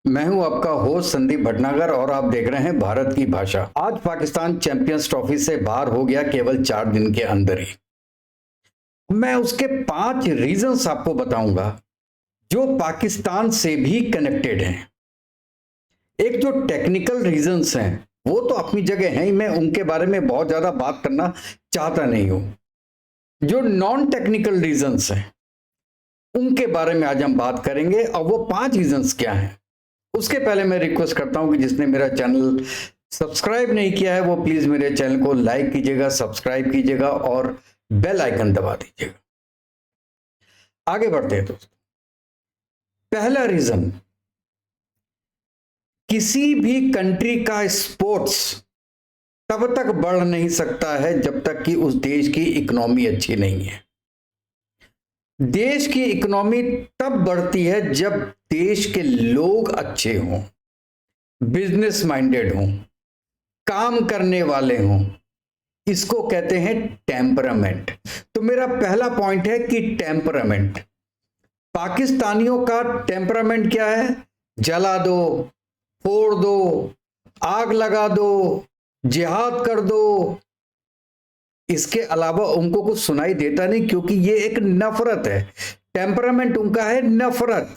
मैं हूं आपका होस्ट संदीप भटनागर और आप देख रहे हैं भारत की भाषा। आज पाकिस्तान चैंपियंस ट्रॉफी से बाहर हो गया केवल 4 दिन के अंदर ही। मैं उसके 5 रीजंस आपको बताऊंगा जो पाकिस्तान से भी कनेक्टेड हैं। एक जो टेक्निकल रीजंस हैं वो तो अपनी जगह हैं, मैं उनके बारे में बहुत ज्यादा बात करना चाहता नहीं हूं। जो नॉन टेक्निकल रीजंस हैं उनके बारे में आज हम बात करेंगे और वो 5 रीजंस क्या हैं। उसके पहले मैं रिक्वेस्ट करता हूं कि जिसने मेरा चैनल सब्सक्राइब नहीं किया है वो प्लीज मेरे चैनल को लाइक कीजिएगा, सब्सक्राइब कीजिएगा और बेल आइकन दबा दीजिएगा। आगे बढ़ते हैं दोस्तों। पहला रीजन, किसी भी कंट्री का स्पोर्ट्स तब तक बढ़ नहीं सकता है जब तक कि उस देश की इकोनॉमी अच्छी नहीं है। देश की इकोनॉमी तब बढ़ती है जब देश के लोग अच्छे हों, बिजनेस माइंडेड हों, काम करने वाले हों। इसको कहते हैं टेम्परामेंट। तो मेरा पहला पॉइंट है कि टेम्परामेंट। पाकिस्तानियों का टेम्परामेंट क्या है? जला दो, फोड़ दो, आग लगा दो, जिहाद कर दो। इसके अलावा उनको कुछ सुनाई देता नहीं, क्योंकि ये एक नफरत है। टेम्परामेंट उनका है नफरत।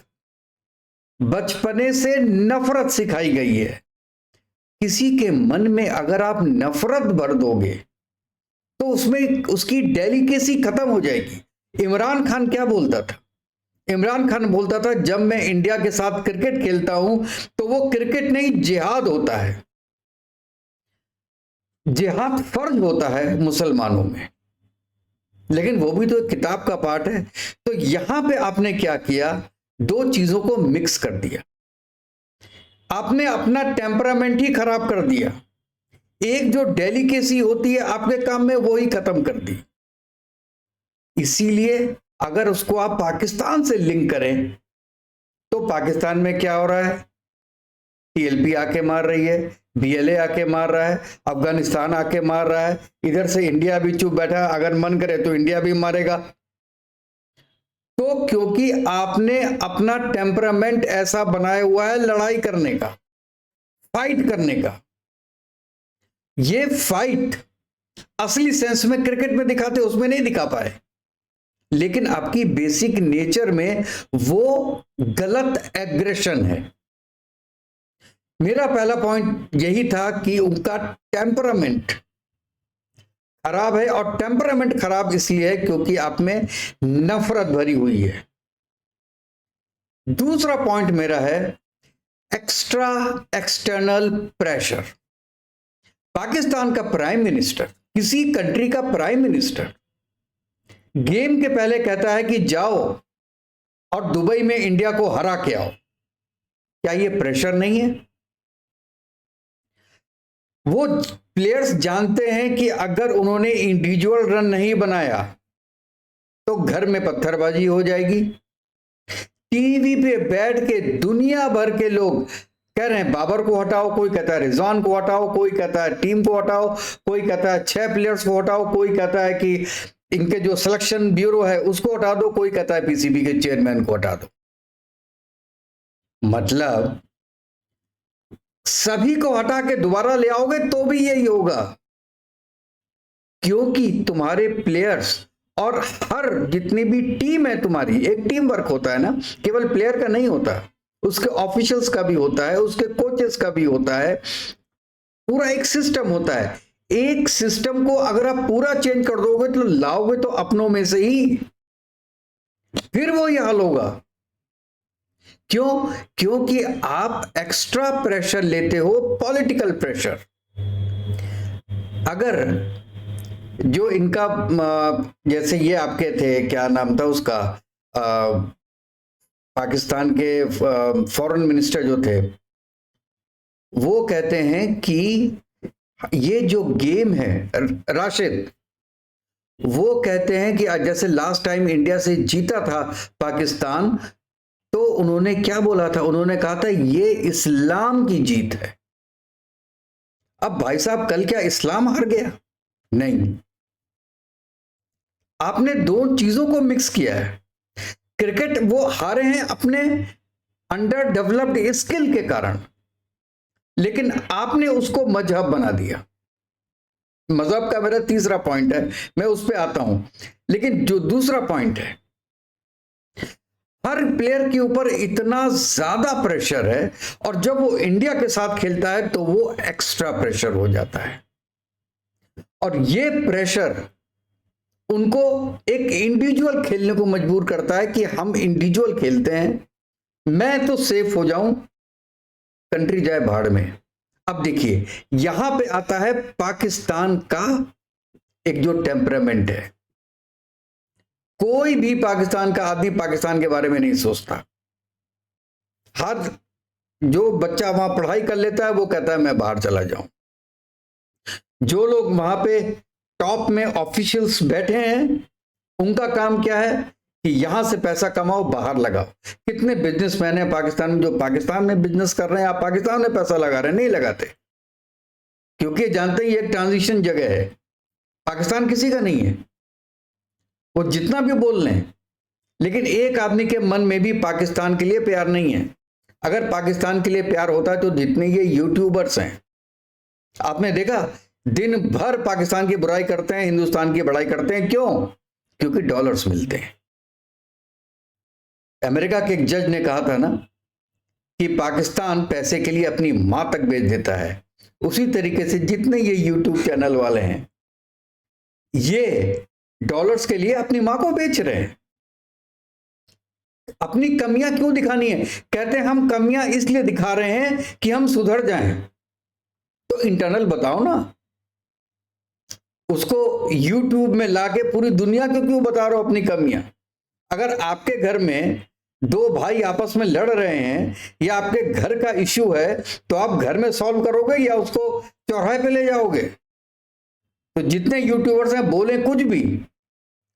बचपने से नफरत सिखाई गई है। किसी के मन में अगर आप नफरत भर दोगे तो उसमें उसकी डेलिकेसी खत्म हो जाएगी। इमरान खान क्या बोलता था? इमरान खान बोलता था जब मैं इंडिया के साथ क्रिकेट खेलता हूं तो वो क्रिकेट नहीं जिहाद होता है। जिहाद फर्ज होता है मुसलमानों में, लेकिन वो भी तो एक किताब का पार्ट है। तो यहां पे आपने क्या किया? 2 चीजों को मिक्स कर दिया। आपने अपना टेम्परामेंट ही खराब कर दिया। एक जो डेलिकेसी होती है आपके काम में वो ही खत्म कर दी। इसीलिए अगर उसको आप पाकिस्तान से लिंक करें तो पाकिस्तान में क्या हो रहा है? टीएलपी आके मार रही है, बीएलए आके मार रहा है, अफगानिस्तान आके मार रहा है, इधर से इंडिया भी चुप बैठा। अगर मन करे तो इंडिया भी मारेगा। तो क्योंकि आपने अपना टेम्परामेंट ऐसा बनाया हुआ है लड़ाई करने का, फाइट करने का। ये फाइट असली सेंस में क्रिकेट में दिखाते, उसमें नहीं दिखा पाए, लेकिन आपकी बेसिक नेचर में वो गलत एग्रेशन है। मेरा पहला पॉइंट यही था कि उनका टेम्परामेंट खराब है, और टेम्परामेंट खराब इसलिए है क्योंकि आप में नफरत भरी हुई है। दूसरा पॉइंट मेरा है एक्स्ट्रा एक्सटर्नल प्रेशर। पाकिस्तान का प्राइम मिनिस्टर, किसी कंट्री का प्राइम मिनिस्टर गेम के पहले कहता है कि जाओ और दुबई में इंडिया को हरा के आओ। क्या ये प्रेशर नहीं है? वो प्लेयर्स जानते हैं कि अगर उन्होंने इंडिविजुअल रन नहीं बनाया तो घर में पत्थरबाजी हो जाएगी। टीवी पे बैठ के दुनिया भर के लोग कह रहे हैं बाबर को हटाओ, कोई कहता है रिजवान को हटाओ, कोई कहता है टीम को हटाओ, कोई कहता है 6 प्लेयर्स को हटाओ, कोई कहता है कि इनके जो सिलेक्शन ब्यूरो है उसको हटा दो, कोई कहता है पीसीबी के चेयरमैन को हटा दो। मतलब सभी को हटा के दोबारा ले आओगे तो भी यही होगा, क्योंकि तुम्हारे प्लेयर्स और हर जितनी भी टीम है तुम्हारी, एक टीम वर्क होता है ना, केवल प्लेयर का नहीं होता, उसके ऑफिशियल्स का भी होता है, उसके कोचेस का भी होता है, पूरा एक सिस्टम होता है। एक सिस्टम को अगर आप पूरा चेंज कर दोगे तो लाओगे तो अपनों में से ही, फिर वो हाल होगा। क्यों? क्योंकि आप एक्स्ट्रा प्रेशर लेते हो, पॉलिटिकल प्रेशर। अगर जो इनका जैसे ये आपके थे, क्या नाम था उसका, पाकिस्तान के फॉरेन मिनिस्टर जो थे, वो कहते हैं कि ये जो गेम है, राशिद, वो कहते हैं कि जैसे लास्ट टाइम इंडिया से जीता था पाकिस्तान, तो उन्होंने क्या बोला था? उन्होंने कहा था ये इस्लाम की जीत है। अब भाई साहब, कल क्या इस्लाम हार गया? नहीं, आपने 2 चीजों को मिक्स किया है। क्रिकेट वो हारे हैं अपने अंडर डेवलप्ड स्किल के कारण, लेकिन आपने उसको मजहब बना दिया। मजहब का मेरा तीसरा पॉइंट है, मैं उस पर आता हूं। लेकिन जो दूसरा पॉइंट है, हर प्लेयर के ऊपर इतना ज्यादा प्रेशर है, और जब वो इंडिया के साथ खेलता है तो वो एक्स्ट्रा प्रेशर हो जाता है। और ये प्रेशर उनको एक इंडिविजुअल खेलने को मजबूर करता है कि हम इंडिविजुअल खेलते हैं, मैं तो सेफ हो जाऊं, कंट्री जाए भाड़ में। अब देखिए, यहां पे आता है पाकिस्तान का एक जो टेम्परामेंट है। कोई भी पाकिस्तान का आदमी पाकिस्तान के बारे में नहीं सोचता। हर जो बच्चा वहां पढ़ाई कर लेता है वो कहता है मैं बाहर चला जाऊं। जो लोग वहां पे टॉप में ऑफिशियल्स बैठे हैं, उनका काम क्या है कि यहां से पैसा कमाओ, बाहर लगाओ। कितने बिजनेसमैन हैं पाकिस्तान में जो पाकिस्तान में बिजनेस कर रहे हैं, आप पाकिस्तान में पैसा लगा रहे हैं? नहीं लगाते, क्योंकि जानते ही एक ट्रांजिशन जगह है, पाकिस्तान किसी का नहीं है। वो जितना भी बोल लें, लेकिन एक आदमी के मन में भी पाकिस्तान के लिए प्यार नहीं है। अगर पाकिस्तान के लिए प्यार होता है तो जितने ये यूट्यूबर्स हैं, आपने देखा दिन भर पाकिस्तान की बुराई करते हैं, हिंदुस्तान की बड़ाई करते हैं। क्यों? क्योंकि डॉलर्स मिलते हैं। अमेरिका के एक जज ने कहा था ना कि पाकिस्तान पैसे के लिए अपनी मां तक बेच देता है। उसी तरीके से जितने ये यूट्यूब चैनल वाले हैं, ये डॉलर्स के लिए अपनी मां को बेच रहे हैं। अपनी कमियां क्यों दिखानी है? कहते हैं हम कमियां इसलिए दिखा रहे हैं कि हम सुधर जाएं। तो इंटरनल बताओ ना। उसको यूट्यूब में लाके पूरी दुनिया को क्यों बता रहे हो अपनी कमियां? अगर आपके घर में दो भाई आपस में लड़ रहे हैं या आपके घर का इश्यू है, तो आप घर में सॉल्व करोगे या उसको चौराहे पे ले जाओगे? तो जितने यूट्यूबर्स हैं बोले कुछ भी,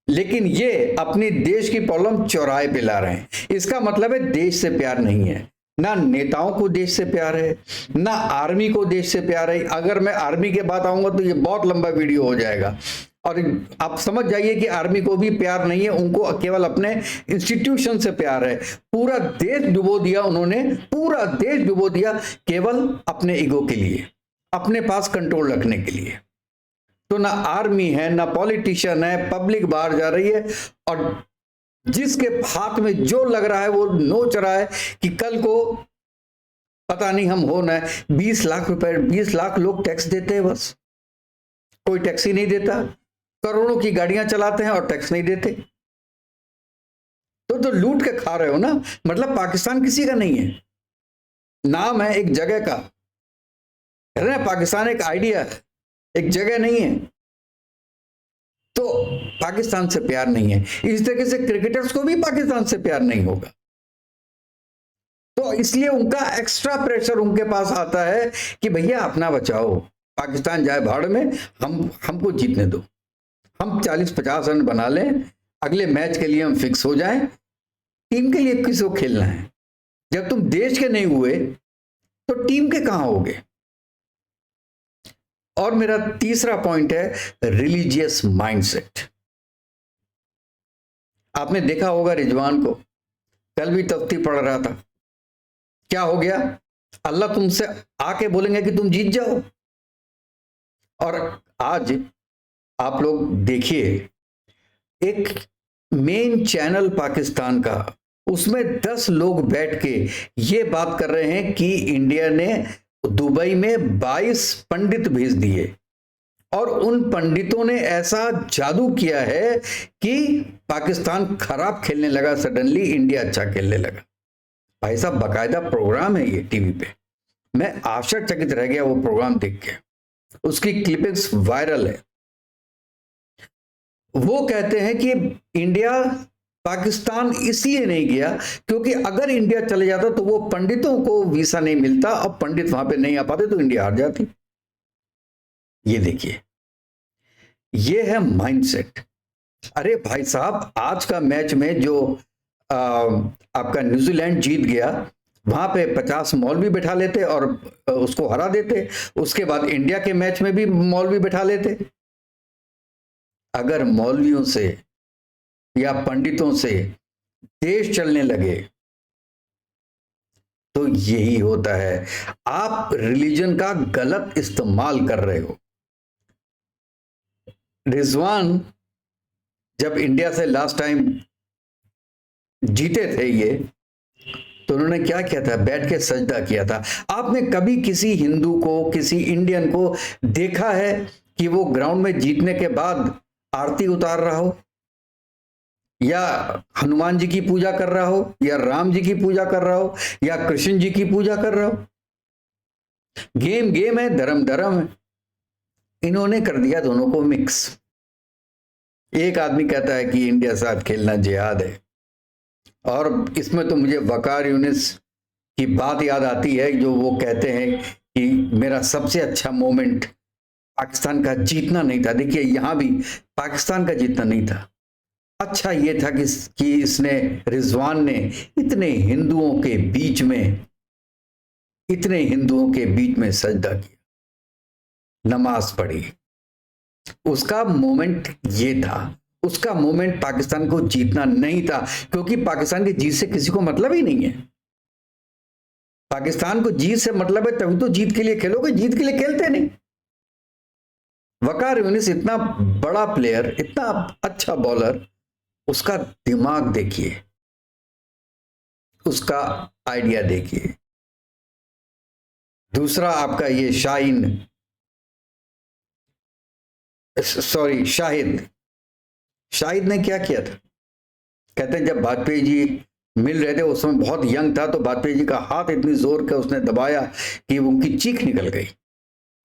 लेकिन ये अपनी देश की प्रॉब्लम चौराहे पे ला रहे हैं। इसका मतलब है देश से प्यार नहीं है। ना नेताओं को देश से प्यार है, ना आर्मी को देश से प्यार है। अगर मैं आर्मी के बात आऊंगा तो ये बहुत लंबा वीडियो हो जाएगा, और आप समझ जाइए कि आर्मी को भी प्यार नहीं है, उनको केवल अपने इंस्टीट्यूशन से प्यार है। पूरा देश डुबो दिया उन्होंने, पूरा देश डुबो दिया केवल अपने ईगो के लिए, अपने पास कंट्रोल रखने के लिए। तो ना आर्मी है, ना पॉलिटिशियन है, पब्लिक बाहर जा रही है, और जिसके हाथ में जो लग रहा है वो नोच रहा है कि कल को पता नहीं हम हो ना। 20 लाख रुपए, 20 लाख लोग टैक्स देते हैं, बस कोई टैक्स ही नहीं देता। करोड़ों की गाड़ियां चलाते हैं और टैक्स नहीं देते। तो लूट के खा रहे हो ना। मतलब पाकिस्तान किसी का नहीं है, नाम है एक जगह का। पाकिस्तान एक आइडिया है, एक जगह नहीं है। तो पाकिस्तान से प्यार नहीं है। इस तरीके से क्रिकेटर्स को भी पाकिस्तान से प्यार नहीं होगा। तो इसलिए उनका एक्स्ट्रा प्रेशर उनके पास आता है कि भैया अपना बचाओ, पाकिस्तान जाए भाड़ में, हमको जीतने दो, हम 40-50 रन बना लें, अगले मैच के लिए हम फिक्स हो जाएं। टीम के लिए किसको खेलना है? जब तुम देश के नहीं हुए तो टीम के कहां होगे? और मेरा तीसरा पॉइंट है रिलीजियस माइंडसेट। आपने देखा होगा रिजवान को, कल भी तफ्ती पढ़ रहा था, क्या हो गया? अल्लाह तुमसे आके बोलेंगे कि तुम जीत जाओ। और आज आप लोग देखिए, एक मेन चैनल पाकिस्तान का, उसमें 10 लोग बैठ के ये बात कर रहे हैं कि इंडिया ने दुबई में 22 पंडित भेज दिए, और उन पंडितों ने ऐसा जादू किया है कि पाकिस्तान खराब खेलने लगा, सडनली इंडिया अच्छा खेलने लगा। भाई साहब, बाकायदा प्रोग्राम है ये टीवी पे। मैं आश्चर्यचकित रह गया वो प्रोग्राम देख के, उसकी क्लिपिंग्स वायरल है। वो कहते हैं कि इंडिया पाकिस्तान इसलिए नहीं गया क्योंकि अगर इंडिया चले जाता तो वो पंडितों को वीसा नहीं मिलता, और पंडित वहां पे नहीं आ पाते तो इंडिया हार जाती। ये देखिए, ये है माइंडसेट। अरे भाई साहब, आज का मैच में जो आपका न्यूजीलैंड जीत गया, वहां पे 50 मौलवी बैठा लेते और उसको हरा देते। उसके बाद इंडिया के मैच में भी मौलवी बैठा लेते। अगर मौलवियों से या पंडितों से देश चलने लगे तो यही होता है, आप रिलीजन का गलत इस्तेमाल कर रहे हो। रिजवान जब इंडिया से लास्ट टाइम जीते थे ये, तो उन्होंने क्या किया था, बैठ के सजदा किया था। आपने कभी किसी हिंदू को, किसी इंडियन को देखा है कि वो ग्राउंड में जीतने के बाद आरती उतार रहा हो, या हनुमान जी की पूजा कर रहा हो, या राम जी की पूजा कर रहा हो, या कृष्ण जी की पूजा कर रहा हो? गेम गेम है, धर्म धर्म है। इन्होंने कर दिया दोनों को मिक्स। एक आदमी कहता है कि इंडिया साथ खेलना जिहाद है, और इसमें तो मुझे वकार यूनिस की बात याद आती है, जो वो कहते हैं कि मेरा सबसे अच्छा मोमेंट पाकिस्तान का जीतना नहीं था। देखिए यहां भी पाकिस्तान का जीतना नहीं था, अच्छा ये था कि इसने, रिजवान ने इतने हिंदुओं के बीच में सजदा किया, नमाज पढ़ी। उसका मोमेंट ये था, उसका मोमेंट पाकिस्तान को जीतना नहीं था, क्योंकि पाकिस्तान की जीत से किसी को मतलब ही नहीं है। पाकिस्तान को जीत से मतलब है तभी तो जीत के लिए खेलोगे, जीत के लिए खेलते नहीं। वकार यूनिस इतना बड़ा प्लेयर, इतना अच्छा बॉलर, उसका दिमाग देखिए, उसका आइडिया देखिए। दूसरा आपका ये शाहिद ने क्या किया था, कहते हैं जब वाजपेयी जी मिल रहे थे उस समय बहुत यंग था, तो वाजपेयी जी का हाथ इतनी जोर का उसने दबाया कि उनकी चीख निकल गई।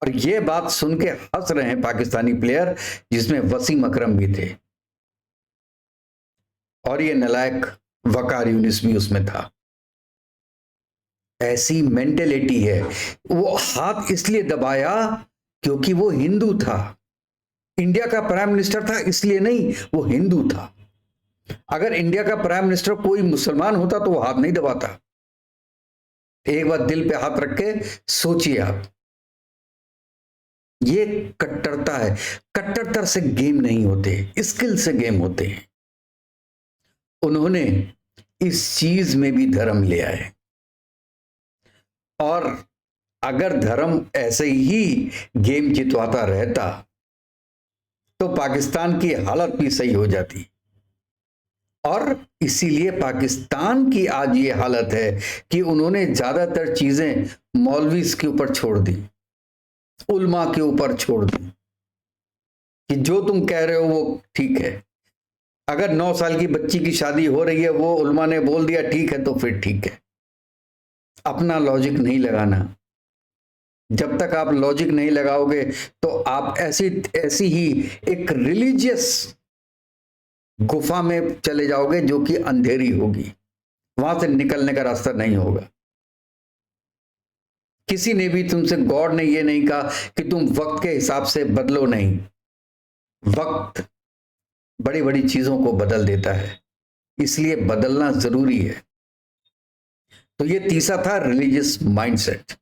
और ये बात सुन के हंस रहे हैं पाकिस्तानी प्लेयर, जिसमें वसीम अकरम भी थे, और ये नालायक वकार यूनिस भी उसमें था। ऐसी मेंटेलिटी है। वो हाथ इसलिए दबाया क्योंकि वो हिंदू था, इंडिया का प्राइम मिनिस्टर था इसलिए नहीं, वो हिंदू था। अगर इंडिया का प्राइम मिनिस्टर कोई मुसलमान होता तो वो हाथ नहीं दबाता। एक बार दिल पे हाथ रख के सोचिए आप, ये कट्टरता है। कट्टरता से गेम नहीं होते, स्किल से गेम होते हैं। उन्होंने इस चीज में भी धर्म लिया है, और अगर धर्म ऐसे ही गेम जितवाता रहता तो पाकिस्तान की हालत भी सही हो जाती। और इसीलिए पाकिस्तान की आज ये हालत है कि उन्होंने ज्यादातर चीजें मौलवीज के ऊपर छोड़ दी, उल्मा के ऊपर छोड़ दी, कि जो तुम कह रहे हो वो ठीक है। अगर 9 साल की बच्ची की शादी हो रही है, वो उल्मा ने बोल दिया ठीक है, तो फिर ठीक है। अपना लॉजिक नहीं लगाना। जब तक आप लॉजिक नहीं लगाओगे तो आप ऐसी ही एक रिलीजियस गुफा में चले जाओगे जो कि अंधेरी होगी, वहां से निकलने का रास्ता नहीं होगा। किसी ने भी तुमसे, गॉड ने ये नहीं कहा कि तुम वक्त के हिसाब से बदलो, नहीं। वक्त बड़ी बड़ी चीजों को बदल देता है, इसलिए बदलना जरूरी है। तो ये तीसरा था रिलीजियस माइंडसेट।